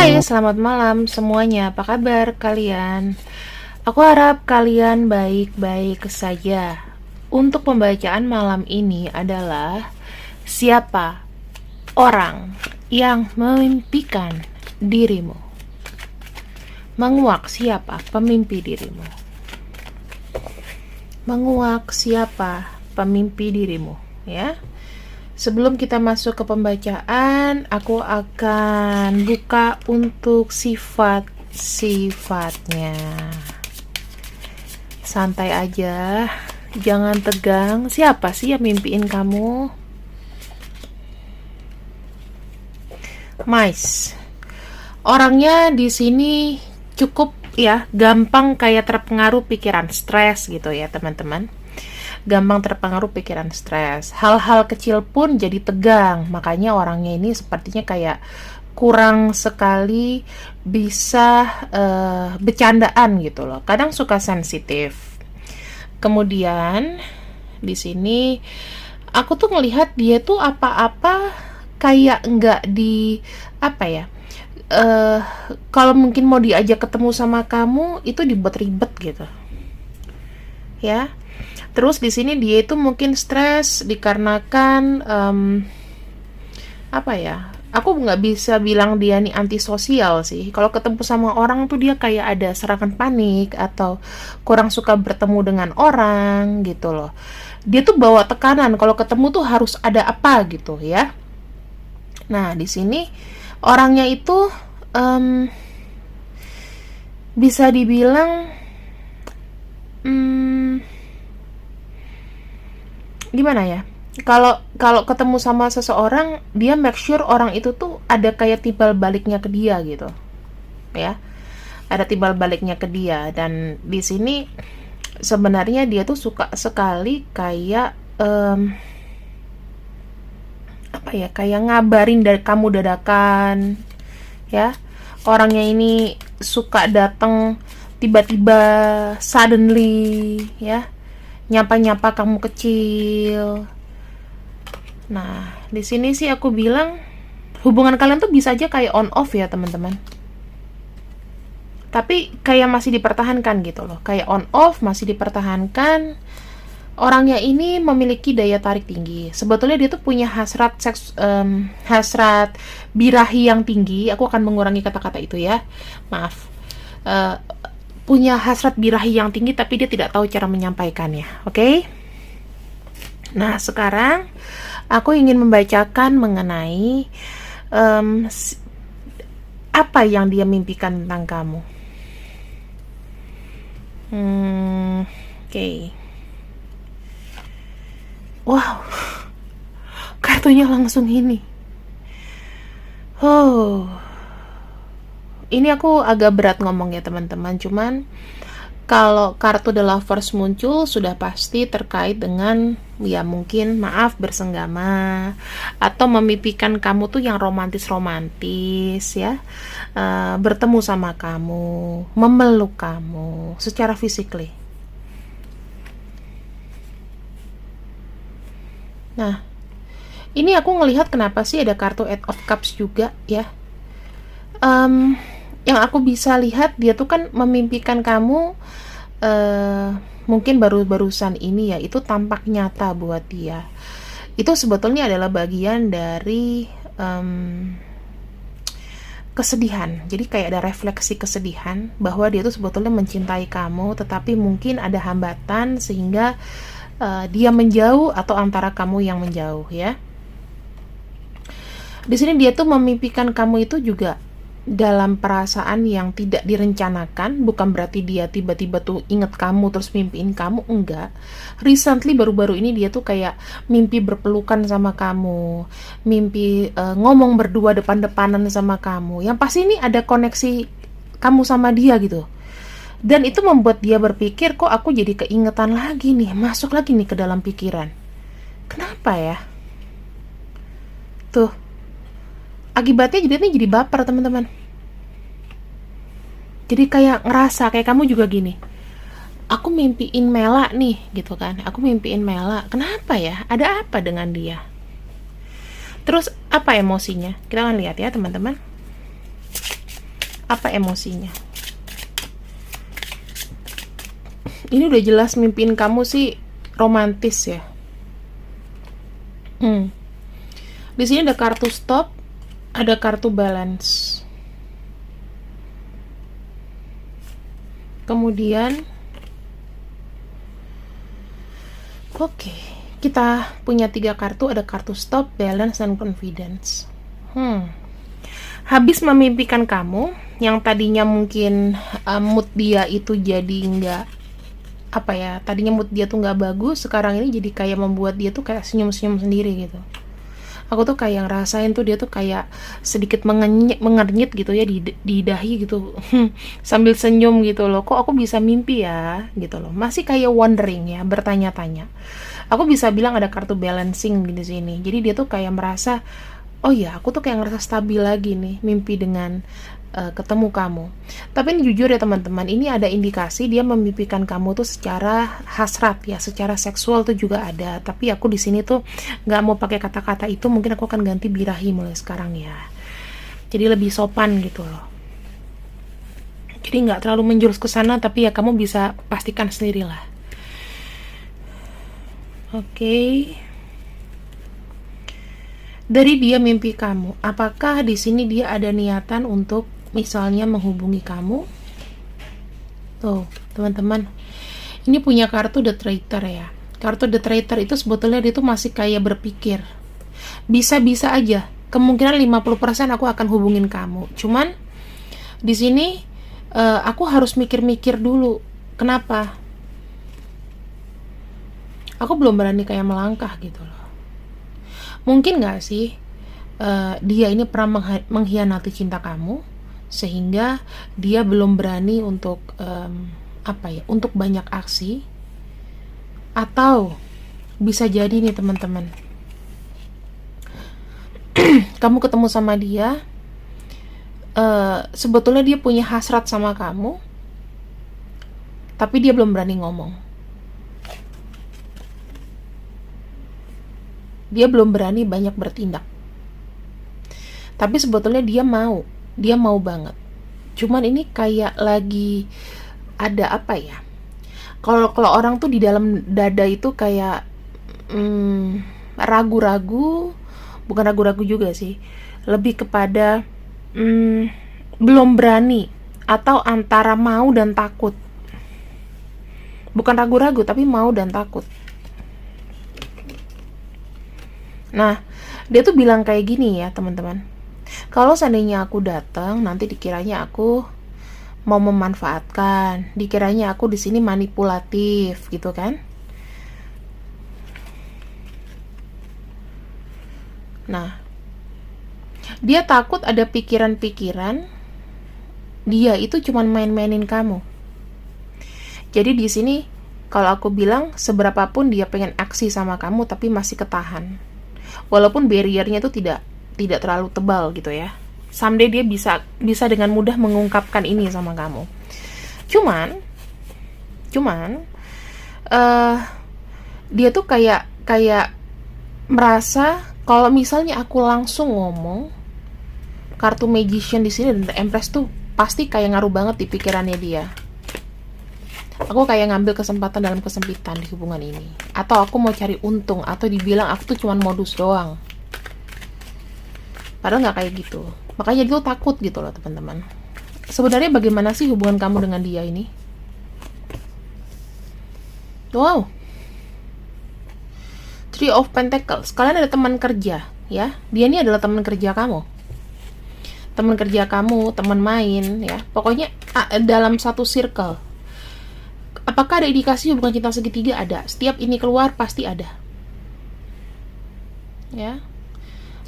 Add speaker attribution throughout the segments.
Speaker 1: Hai,
Speaker 2: Halo,
Speaker 1: selamat malam semuanya. Apa kabar kalian? Aku harap kalian baik-baik saja. Untuk pembacaan malam ini adalah siapa orang yang memimpikan dirimu? Menguak siapa pemimpi dirimu? Menguak siapa pemimpi dirimu, ya. Sebelum kita masuk ke pembacaan, aku akan buka untuk sifat-sifatnya. Santai aja, jangan tegang. Siapa sih yang mimpiin kamu? Mais. Orangnya di sini cukup ya, gampang kayak terpengaruh pikiran stres gitu ya, teman-teman. Gampang terpengaruh pikiran stres. Hal-hal kecil pun jadi tegang. Makanya orangnya ini sepertinya kayak kurang sekali bisa bercandaan gitu loh. Kadang suka sensitif. Kemudian di sini aku tuh ngelihat dia tuh apa-apa kayak nggak di apa ya? eh Kalau mungkin mau diajak ketemu sama kamu itu dibuat ribet gitu ya. Terus di sini dia itu mungkin stres dikarenakan apa ya? Aku nggak bisa bilang dia nih antisosial sih. Kalau ketemu sama orang tuh dia kayak ada serangan panik atau kurang suka bertemu dengan orang gitu loh. Dia tuh bawa tekanan kalau ketemu tuh harus ada apa gitu ya. Nah di sini orangnya itu em, bisa dibilang hmm, gimana ya, kalau kalau ketemu sama seseorang dia make sure orang itu tuh ada kayak timbal baliknya ke dia gitu ya, ada timbal baliknya ke dia. Dan di sini sebenarnya dia tuh suka sekali kayak apa ya, kayak ngabarin dari kamu dadakan ya. Orangnya ini suka datang tiba-tiba, suddenly ya, nyapa-nyapa kamu kecil. Nah, di sini sih aku bilang hubungan kalian tuh bisa aja kayak on off ya, teman-teman. Tapi kayak masih dipertahankan gitu loh. Kayak on off masih dipertahankan. Orangnya ini memiliki daya tarik tinggi. Sebetulnya dia tuh punya hasrat seks, hasrat birahi yang tinggi. Aku akan mengurangi kata-kata itu ya. Maaf. Eh, Punya hasrat birahi yang tinggi tapi dia tidak tahu cara menyampaikannya. Oke? Nah, sekarang aku ingin membacakan mengenai em, apa yang dia mimpikan tentang kamu. Oke. Wow, kartunya langsung ini. Oh, ini aku agak berat ngomong ya teman-teman. Cuman kalau kartu The Lovers muncul sudah pasti terkait dengan ya mungkin maaf bersenggama atau memimpikan kamu tuh yang romantis-romantis ya. Bertemu sama kamu, memeluk kamu secara physically. Nah, ini aku ngelihat kenapa sih ada kartu Eight of Cups juga ya. Em, yang aku bisa lihat dia tuh kan memimpikan kamu, eh mungkin baru-barusan ini ya, itu tampak nyata buat dia. Itu sebetulnya adalah bagian dari kesedihan. Jadi kayak ada refleksi kesedihan bahwa dia tuh sebetulnya mencintai kamu, tetapi mungkin ada hambatan sehingga dia menjauh atau antara kamu yang menjauh ya. Di sini dia tuh memimpikan kamu itu juga dalam perasaan yang tidak direncanakan. Bukan berarti dia tiba-tiba tuh inget kamu terus mimpiin kamu, enggak. Recently baru-baru ini dia tuh kayak mimpi berpelukan sama kamu, mimpi ngomong berdua depan-depanan sama kamu. Yang pasti ini ada koneksi kamu sama dia gitu. Dan itu membuat dia berpikir, kok aku jadi keingetan lagi nih, masuk lagi nih ke dalam pikiran. Kenapa ya? Tuh, akibatnya jadi baper teman-teman. Jadi kayak ngerasa kayak kamu juga gini, aku mimpiin Mela nih gitu kan, aku mimpiin Mela, kenapa ya, ada apa dengan dia? Terus apa emosinya, kita akan lihat ya teman-teman. Apa emosinya? Ini udah jelas mimpiin kamu sih romantis ya. Di sini ada kartu stop, ada kartu balance. Kemudian, oke, kita punya 3 kartu, ada kartu stop, balance, dan confidence. Habis memimpikan kamu, yang tadinya mungkin mood dia itu jadi nggak, apa ya, tadinya mood dia tuh nggak bagus, sekarang ini jadi kayak membuat dia tuh kayak senyum-senyum sendiri gitu. Aku tuh kayak ngerasain tuh dia tuh kayak sedikit mengernyit gitu ya di dahi gitu sambil senyum gitu loh. Kok aku bisa mimpi ya gitu loh. Masih kayak wondering ya, bertanya-tanya. Aku bisa bilang ada kartu balancing di sini. Jadi dia tuh kayak merasa, oh ya, aku tuh kayak ngerasa stabil lagi nih mimpi dengan ketemu kamu. Tapi ini jujur ya teman-teman, ini ada indikasi dia memimpikan kamu tuh secara hasrat ya, secara seksual tuh juga ada. Tapi aku di sini tuh nggak mau pakai kata-kata itu, mungkin aku akan ganti birahi mulai sekarang ya. Jadi lebih sopan gitu loh. Jadi nggak terlalu menjurus ke sana, tapi ya kamu bisa pastikan sendirilah. Oke. Dari dia mimpi kamu, apakah di sini dia ada niatan untuk misalnya menghubungi kamu? Tuh, teman-teman. Ini punya kartu The Traitor ya. Kartu The Traitor itu sebetulnya dia tuh masih kayak berpikir. Bisa-bisa aja. Kemungkinan 50% aku akan hubungin kamu. Cuman di sini aku harus mikir-mikir dulu. Kenapa? Aku belum berani kayak melangkah gitu loh. Mungkin gak sih dia ini pernah mengkhianati cinta kamu sehingga dia belum berani untuk untuk banyak aksi? Atau bisa jadi nih teman-teman, kamu ketemu sama dia, sebetulnya dia punya hasrat sama kamu, tapi dia belum berani ngomong. Dia belum berani banyak bertindak. Tapi sebetulnya dia mau banget. Cuman ini kayak lagi ada apa ya? Kalau orang tuh di dalam dada itu kayak ragu-ragu, bukan ragu-ragu juga sih. Lebih kepada belum berani atau antara mau dan takut. Bukan ragu-ragu tapi mau dan takut. Nah, dia tuh bilang kayak gini ya, teman-teman. Kalau seandainya aku datang, nanti dikiranya aku mau memanfaatkan, dikiranya aku di sini manipulatif, gitu kan? Nah, dia takut ada pikiran-pikiran dia itu cuman main-mainin kamu. Jadi di sini kalau aku bilang seberapapun dia pengen aksi sama kamu, tapi masih ketahan. Walaupun barriernya itu tidak terlalu tebal gitu ya. Someday dia bisa dengan mudah mengungkapkan ini sama kamu. Cuman dia tuh kayak merasa kalau misalnya aku langsung ngomong, kartu Magician di sini dan The Empress tuh pasti kayak ngaruh banget di pikirannya dia. Aku kayak ngambil kesempatan dalam kesempitan di hubungan ini, atau aku mau cari untung, atau dibilang aku tuh cuman modus doang. Padahal nggak kayak gitu. Makanya dia tuh takut gitu loh teman-teman. Sebenarnya bagaimana sih hubungan kamu dengan dia ini? Wow, Three of Pentacles. Kalian ada teman kerja ya. Dia ini adalah teman kerja kamu. Teman kerja kamu, teman main ya. Pokoknya dalam satu circle. Apakah ada indikasi hubungan cinta segitiga? Ada. Setiap ini keluar pasti ada. Ya.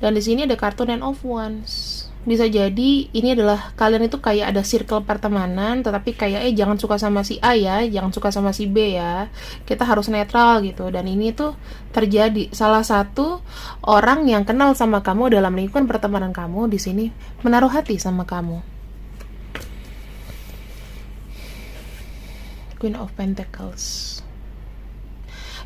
Speaker 1: Dan di sini ada kartu Nine of Wands. Bisa jadi ini adalah kalian itu kayak ada circle pertemanan, tetapi kayak jangan suka sama si A ya, jangan suka sama si B ya. Kita harus netral gitu. Dan ini tuh terjadi salah satu orang yang kenal sama kamu dalam lingkungan pertemanan kamu di sini menaruh hati sama kamu. Queen of Pentacles.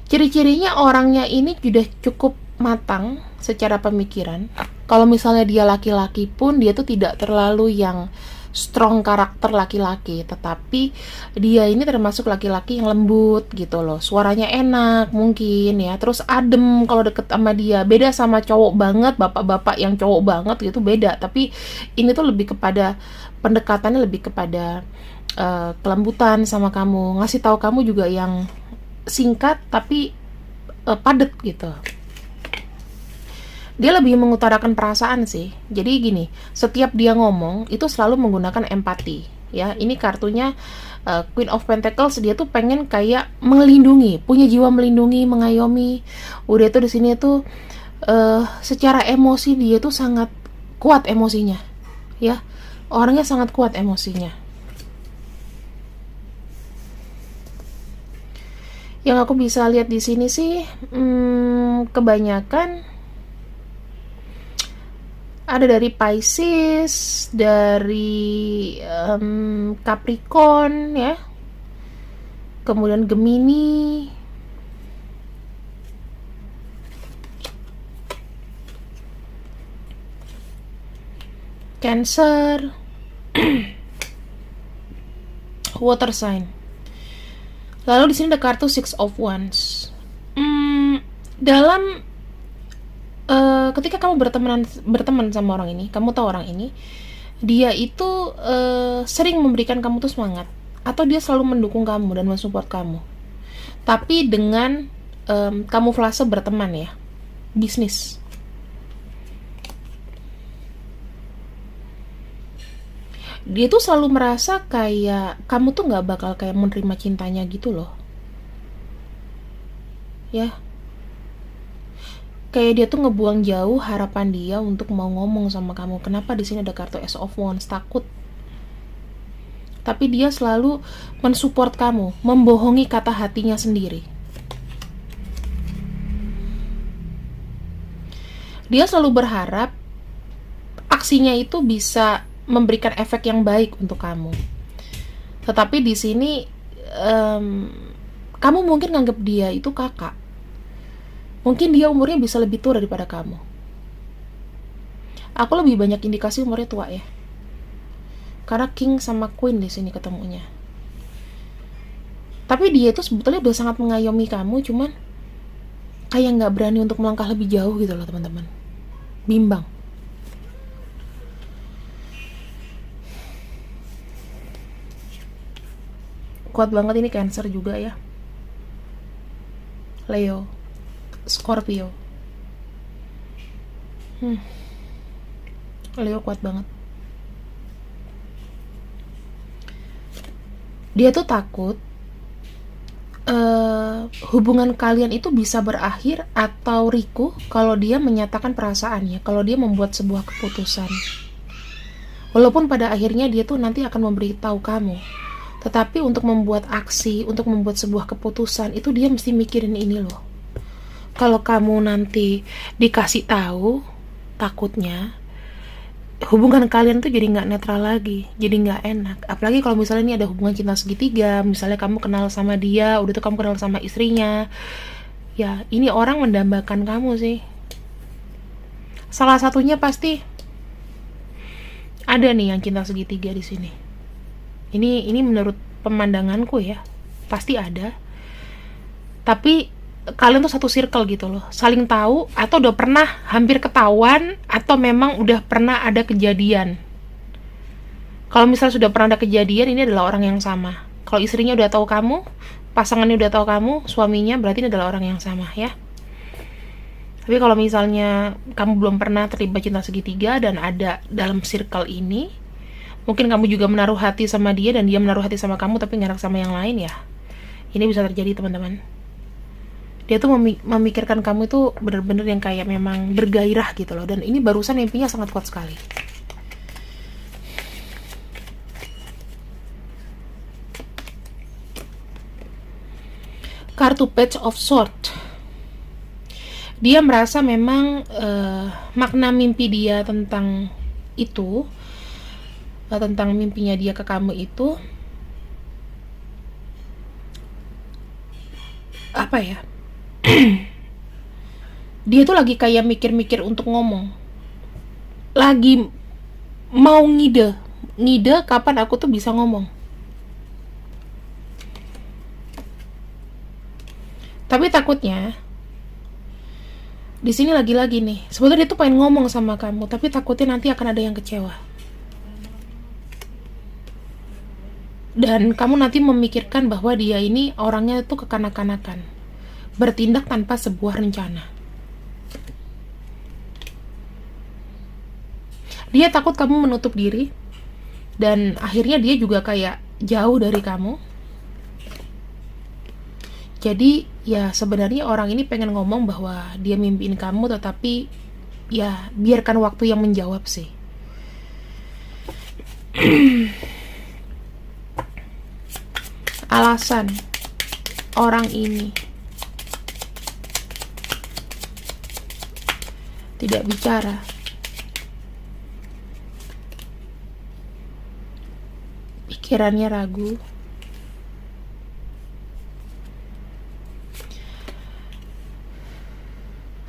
Speaker 1: Ciri-cirinya orangnya ini sudah cukup matang secara pemikiran. Kalau misalnya dia laki-laki pun dia tuh tidak terlalu yang strong karakter laki-laki, tetapi dia ini termasuk laki-laki yang lembut gitu loh, suaranya enak mungkin ya, terus adem kalau deket sama dia, beda sama cowok banget, bapak-bapak yang cowok banget gitu, beda. Tapi ini tuh lebih kepada pendekatannya, lebih kepada kelembutan sama kamu, ngasih tahu kamu juga yang singkat tapi padet gitu. Dia lebih mengutarakan perasaan sih. Jadi gini, setiap dia ngomong itu selalu menggunakan empati. Ya, ini kartunya Queen of Pentacles, dia tuh pengen kayak melindungi, punya jiwa melindungi, mengayomi. Udah itu di sini tuh secara emosi dia tuh sangat kuat emosinya. Ya, orangnya sangat kuat emosinya. Yang aku bisa lihat di sini sih, kebanyakan ada dari Pisces, dari Capricorn ya, kemudian Gemini, Cancer, water sign. Lalu di sini ada kartu Six of Wands. Dalam ketika kamu berteman sama orang ini, kamu tahu orang ini, dia itu sering memberikan kamu tuh semangat, atau dia selalu mendukung kamu dan mensupport kamu. Tapi dengan kamuflase berteman ya, bisnis. Dia tuh selalu merasa kayak kamu tuh nggak bakal kayak menerima cintanya gitu loh. Ya, kayak dia tuh ngebuang jauh harapan dia untuk mau ngomong sama kamu. Kenapa di sini ada kartu Ace of Wands? Takut. Tapi dia selalu mensupport kamu, membohongi kata hatinya sendiri. Dia selalu berharap aksinya itu bisa memberikan efek yang baik untuk kamu. Tetapi di sini kamu mungkin nganggap dia itu kakak. Mungkin dia umurnya bisa lebih tua daripada kamu. Aku lebih banyak indikasi umurnya tua ya. Karena King sama Queen di sini ketemunya. Tapi dia itu sebetulnya udah sangat mengayomi kamu, cuman kayak nggak berani untuk melangkah lebih jauh gitu loh teman-teman. Bimbang. Kuat banget ini Cancer juga ya. Leo, Scorpio. Leo kuat banget. Dia tuh takut hubungan kalian itu bisa berakhir atau ricuh kalau dia menyatakan perasaannya, kalau dia membuat sebuah keputusan. Walaupun pada akhirnya dia tuh nanti akan memberitahu kamu, tetapi untuk membuat aksi, untuk membuat sebuah keputusan, itu dia mesti mikirin ini loh. Kalau kamu nanti dikasih tahu, takutnya hubungan kalian tuh jadi nggak netral lagi, jadi nggak enak. Apalagi kalau misalnya ini ada hubungan cinta segitiga, misalnya kamu kenal sama dia, udah tuh kamu kenal sama istrinya, ya ini orang mendambakan kamu sih. Salah satunya pasti ada nih yang cinta segitiga di sini. Ini menurut pemandanganku ya, pasti ada. Tapi kalian tuh satu circle gitu loh, saling tahu, atau udah pernah hampir ketahuan, atau memang udah pernah ada kejadian. Kalau misalnya sudah pernah ada kejadian, ini adalah orang yang sama. Kalau istrinya udah tahu kamu, pasangannya udah tahu kamu, suaminya, berarti ini adalah orang yang sama ya. Tapi kalau misalnya kamu belum pernah terlibat cinta segitiga dan ada dalam circle ini, mungkin kamu juga menaruh hati sama dia dan dia menaruh hati sama kamu tapi nggak enak sama yang lain ya. Ini bisa terjadi teman-teman. Dia tuh memikirkan kamu itu bener-bener yang kayak memang bergairah gitu loh. Dan ini barusan mimpinya sangat kuat sekali. Kartu Page of Swords. Dia merasa memang makna mimpi dia tentang itu, tentang mimpinya dia ke kamu itu apa ya, dia tuh lagi kayak mikir-mikir untuk ngomong, lagi mau ngide, ngide kapan aku tuh bisa ngomong. Tapi takutnya di sini lagi-lagi nih, sebetulnya dia tuh pengen ngomong sama kamu, tapi takutnya nanti akan ada yang kecewa. Dan kamu nanti memikirkan bahwa dia ini orangnya tuh kekanak-kanakan, bertindak tanpa sebuah rencana. Dia takut kamu menutup diri, dan akhirnya dia juga kayak jauh dari kamu. Jadi ya sebenarnya orang ini pengen ngomong bahwa dia mimpiin kamu, tetapi ya biarkan waktu yang menjawab sih. Alasan orang ini tidak bicara, pikirannya ragu,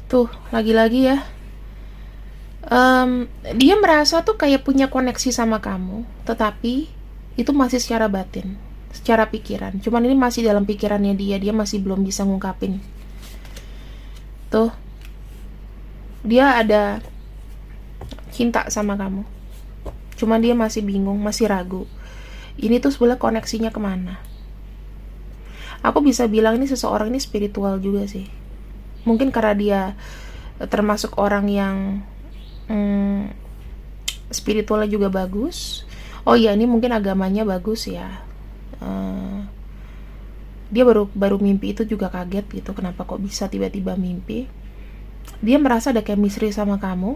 Speaker 1: tuh lagi-lagi ya, dia merasa tuh kayak punya koneksi sama kamu, tetapi itu masih secara batin, secara pikiran. Cuman ini masih dalam pikirannya dia masih belum bisa ngungkapin. Tuh, dia ada cinta sama kamu, cuman dia masih bingung, masih ragu. Ini tuh sebenarnya koneksinya kemana? Aku bisa bilang ini seseorang ini spiritual juga sih. Mungkin karena dia termasuk orang yang spiritualnya juga bagus. Oh iya, ini mungkin agamanya bagus ya. Dia baru mimpi itu juga kaget gitu, kenapa kok bisa tiba-tiba mimpi. Dia merasa ada chemistry sama kamu,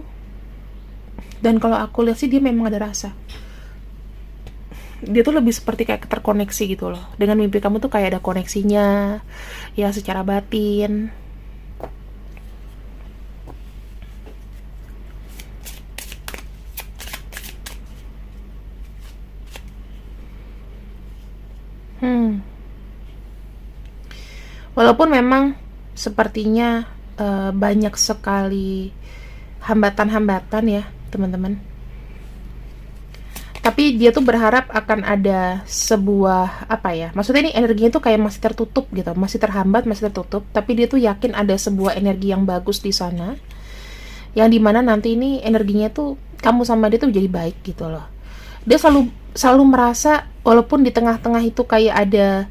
Speaker 1: dan kalau aku lihat sih dia memang ada rasa. Dia tuh lebih seperti kayak terkoneksi gitu loh. Dengan mimpi kamu tuh kayak ada koneksinya ya secara batin. Walaupun memang sepertinya banyak sekali hambatan-hambatan ya teman-teman, tapi dia tuh berharap akan ada sebuah apa ya, maksudnya ini energinya tuh kayak masih tertutup gitu, masih terhambat, masih tertutup, tapi dia tuh yakin ada sebuah energi yang bagus di sana, yang dimana nanti ini energinya tuh kamu sama dia tuh jadi baik gitu loh. Dia selalu merasa walaupun di tengah-tengah itu kayak ada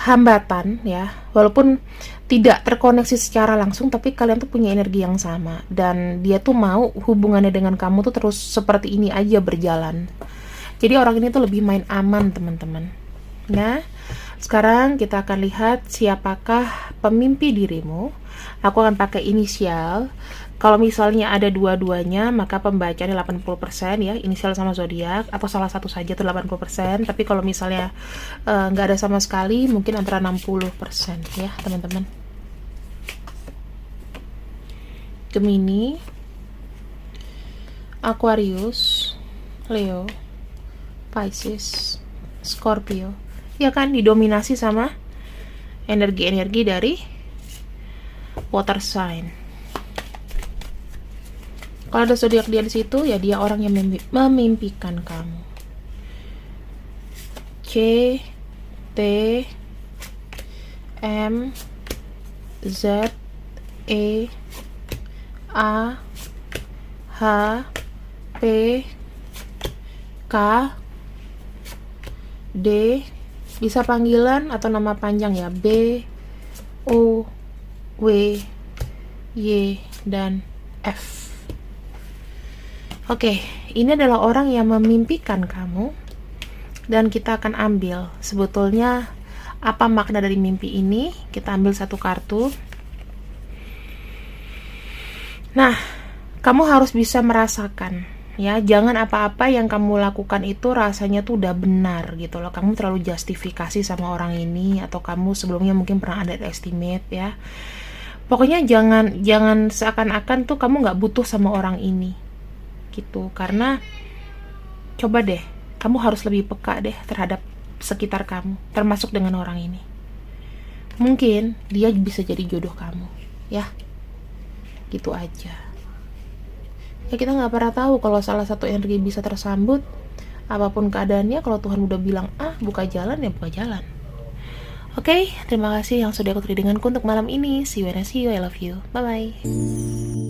Speaker 1: hambatan ya, walaupun tidak terkoneksi secara langsung, tapi kalian tuh punya energi yang sama, dan dia tuh mau hubungannya dengan kamu tuh terus seperti ini aja berjalan. Jadi orang ini tuh lebih main aman teman-teman. Nah, sekarang kita akan lihat siapakah pemimpi dirimu. Aku akan pakai inisial. Kalau misalnya ada dua-duanya, maka pembacaannya 80% ya, inisial sama zodiak, atau salah satu saja tuh 80%. Tapi kalau misalnya nggak ada sama sekali, mungkin antara 60% ya teman-teman. Gemini, Aquarius, Leo, Pisces, Scorpio. Ya kan, didominasi sama energi-energi dari water sign. Kalau ada zodiak dia di situ, ya dia orang yang memimpikan kamu. C, T, M, Z, E, A, H, P, K, D, bisa panggilan atau nama panjang ya, B, O, W, Y, dan F. Oke, ini adalah orang yang memimpikan kamu, dan kita akan ambil sebetulnya apa makna dari mimpi ini. Kita ambil satu kartu. Nah, kamu harus bisa merasakan ya, jangan apa-apa yang kamu lakukan itu rasanya tuh udah benar gitu loh. Kamu terlalu justifikasi sama orang ini, atau kamu sebelumnya mungkin pernah underestimate ya. Pokoknya jangan seakan-akan tuh kamu nggak butuh sama orang ini gitu, karena coba deh, kamu harus lebih peka deh terhadap sekitar kamu, termasuk dengan orang ini. Mungkin dia bisa jadi jodoh kamu ya, gitu aja. Ya kita nggak pernah tahu kalau salah satu energi bisa tersambut. Apapun keadaannya, kalau Tuhan udah bilang buka jalan, ya buka jalan. Oke, terima kasih yang sudah ikut readinganku untuk malam ini. See you and I see you, I love you. Bye bye.